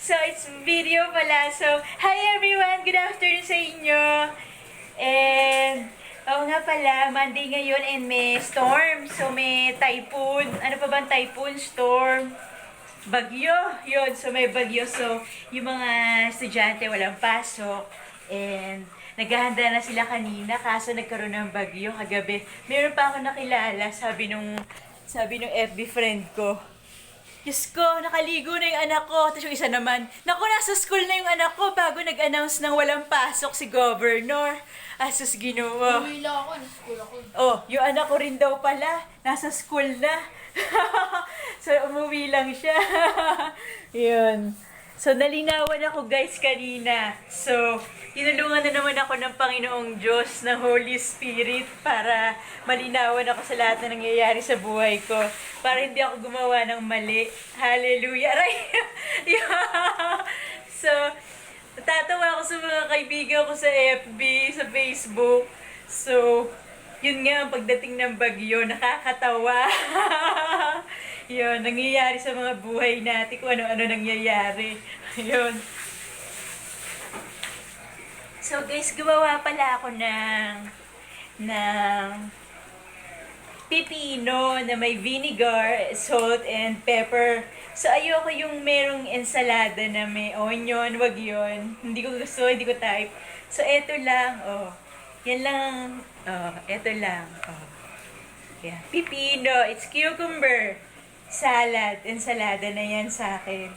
So, it's video pala. So, hi everyone! Good afternoon sa inyo! And, oo nga pala, Monday ngayon and may storm. So, may typhoon. Ano pa bang typhoon? Storm. Bagyo. Yun. So, may bagyo. So, yung mga estudyante walang pasok. And, naghahanda na sila kanina kaso nagkaroon ng bagyo kagabi. Meron pa ako nakilala, sabi nung FB friend ko. Diyos ko, nakaligo na yung anak ko. Tapos yung isa naman, naku, nasa school na yung anak ko bago nag-announce ng walang pasok si Governor. Asus ginawa. Uwi lang ako, nasa school ako. Oh, yung anak ko rin daw pala, nasa school na. So, umuwi lang siya. Yun. So, nalinawan ako guys kanina. So, tinulungan na naman ako ng Panginoong Diyos, ng Holy Spirit, para malinawan ako sa lahat na nangyayari sa buhay ko. Para hindi ako gumawa ng mali. Hallelujah! Aray! Yeah. So, natatawa ako sa mga kaibigan ko sa FB, sa Facebook. So, yun nga ang pagdating ng bagyo, nakakatawa. Yun, nangyayari sa mga buhay natin kung ano-ano nangyayari. Yun. So guys, gumawa pala ako ng pipino na may vinegar, salt, and pepper. So ayoko yung merong ensalada na may onion, wag yun. Hindi ko gusto, hindi ko type. So eto lang, oh. Yan lang, oh, eto lang, oh. Yeah. Pipino, it's cucumber. Salad, ensalada na yan sa akin.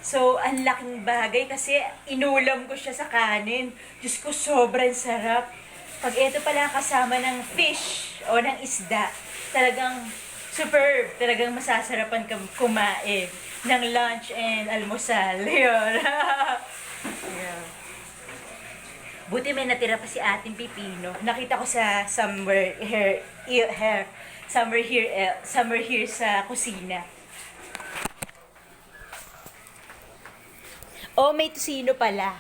So, ang laking bagay kasi inulam ko siya sa kanin. Diyos ko, sobrang sarap. Pag ito pala kasama ng fish o ng isda, talagang superb. Talagang masasarapan kang kumain ng lunch and almusal. Yun. Yeah. Buti may natira pa si ating pipino. Nakita ko sa somewhere here sa kusina. Oh, may tusino pala.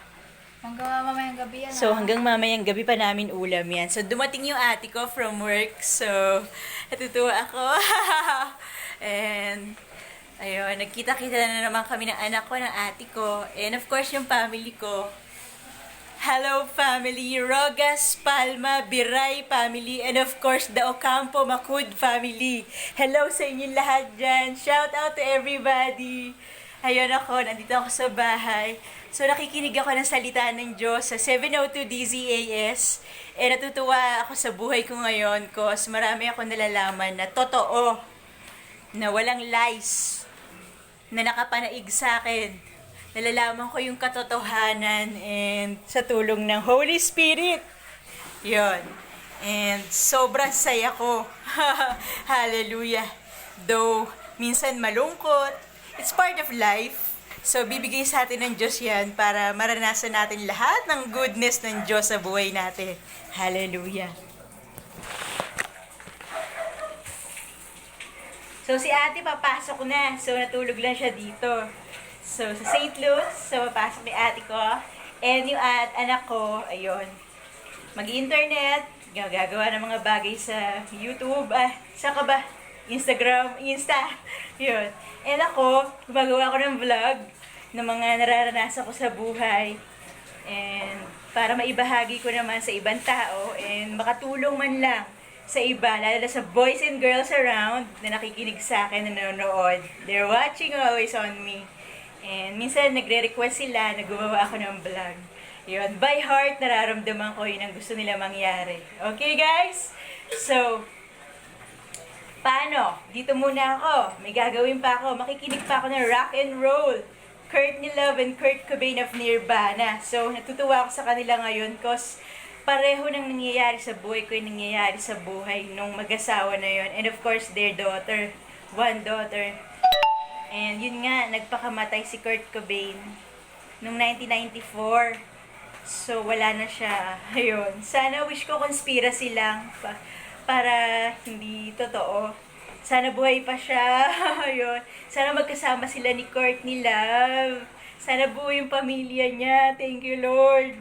Hanggang mamayang gabi yan. So, hanggang mamayang gabi pa namin ulam yan. So, dumating yung ate ko from work. So, natutuwa ako. And, ayun, nagkita-kita na naman kami ng anak ko, ng ate ko. And, of course, yung family ko. Hello family, Rogas, Palma, Biray family, and of course the Ocampo Macud family. Hello sa inyong lahat dyan. Shout out to everybody. Ayun ako, nandito ako sa bahay. So nakikinig ako ng salita ng Diyos sa 702 DZAS. And natutuwa ako sa buhay ko ngayon cause marami ako nalalaman na totoo, na walang lies, na nakapanaig sa akin. Nalalaman ko yung katotohanan and sa tulong ng Holy Spirit. Yon. And sobrang saya ko. Hallelujah. Though, minsan malungkot. It's part of life. So, bibigay sa atin ng Diyos yan para maranasan natin lahat ng goodness ng Diyos sa buhay natin. Hallelujah. So, si ate papasok na. So, natulog lang siya dito. So, sa St. Luke's, so, papasok ni ate ko. And yung anak ko, ayun, mag-internet, gagawa ng mga bagay sa YouTube, saka ba? Instagram, Insta, yun. And ako, gumagawa ko ng vlog ng mga nararanasan ko sa buhay. And para maibahagi ko naman sa ibang tao and makatulong man lang sa iba, lalo na sa boys and girls around na nakikinig sa akin, na nanonood. They're watching always on me. And minsan nagre-request sila na gumawa ako ng vlog. Yun, by heart, nararamdaman ko yun ang gusto nila mangyari. Okay guys? So, paano? Dito muna ako. May gagawin pa ako. Makikinig pa ako ng rock and roll. Courtney Love and Kurt Cobain of Nirvana. So, natutuwa ako sa kanila ngayon cause pareho nang nangyayari sa buhay ko yung nangyayari sa buhay nung mag-asawa na yun. And of course, their daughter. One daughter. And yun nga, nagpakamatay si Kurt Cobain noong 1994. So, wala na siya. Ayun. Sana wish ko conspiracy lang para hindi totoo. Sana buhay pa siya. Ayun. Sana magkasama sila ni Courtney Love. Sana buo yung pamilya niya. Thank you, Lord.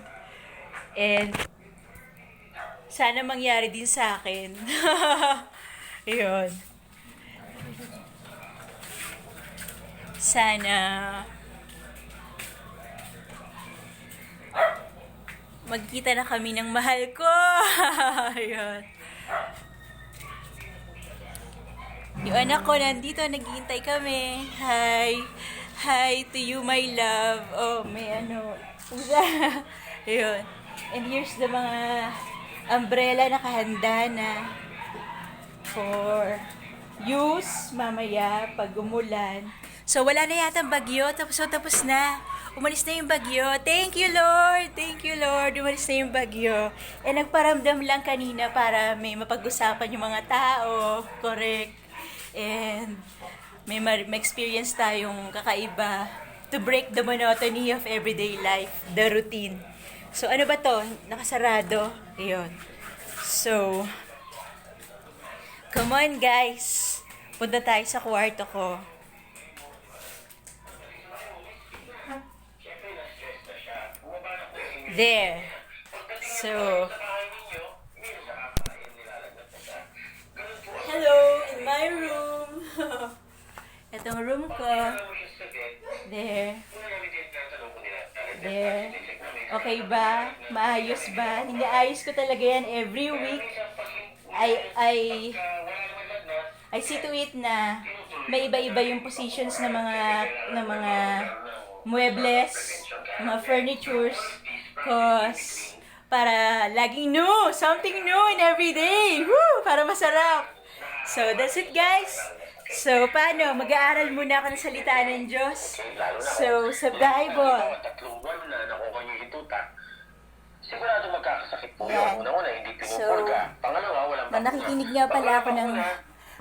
And sana mangyari din sa akin. Ayun. Sana magkita na kami ng mahal ko. Ayun. Yung anak ko nandito, naghihintay kami. Hi. Hi to you, my love. Oh, may ano. Ayun. And here's the mga umbrella na kahanda na for use mamaya pag umulan. So, wala na yata bagyo. Tapos na. Umalis na yung bagyo. Thank you, Lord. Thank you, Lord. Umalis na yung bagyo. Eh, nagparamdam lang kanina para may mapag-usapan yung mga tao. Correct. And may ma-experience tayong kakaiba to break the monotony of everyday life, the routine. So, ano ba to? Nakasarado. Ayun. So, come on, guys. Punta tayo sa kwarto ko. There. So, hello, in my room. Itong room ko. There. There. Okay ba? Maayos ba? Ayos ko talaga yan every week. I see to it na may iba-iba yung positions ng mga muebles, mga furnitures, cause para laging new, something new in every day. Woo! Para masarap. So, that's it, guys. So, paano? Mag-aaral muna ako ng salita ng Diyos. So, sa Bible. Tatlong buwan na nakuha niyo yung tuta. Sigurado magkakasakit po Yan. yun. Una-una, hindi pinupurga. Pangalawa, walang Na nakikinig nga pala ako ng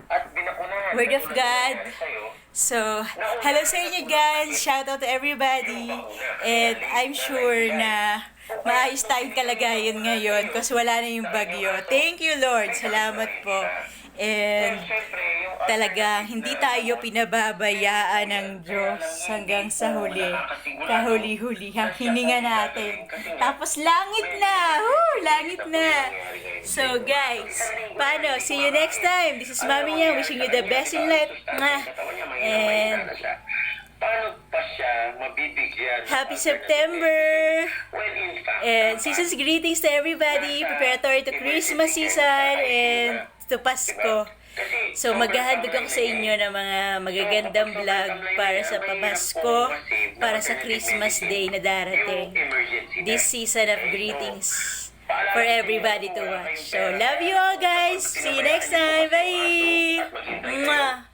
at binakunahan. Word of God. So, hello sa inyo guys. Shout out to everybody. And I'm sure na maayos tayong kalagayan ngayon kasi wala na yung bagyo. Thank you, Lord. Salamat po. And talagang hindi tayo pinababayaan ng Diyos hanggang sa huli. Kahuli-huli ang hininga natin. Tapos langit na! Woo! Langit na! So guys, paano? See you next time. This is Mami niya wishing you the best in life. And paano pa siya mabibigyan? happy September! Well, in fact, And season's greetings to everybody. Preparatory to Christmas season and to Pasko. So maghahandog ako sa inyo ng mga magagandang vlog para sa Pabasko, para sa Christmas Day na darating. This season of greetings for everybody to watch. So love you all guys. See you next time. Bye! Mwah!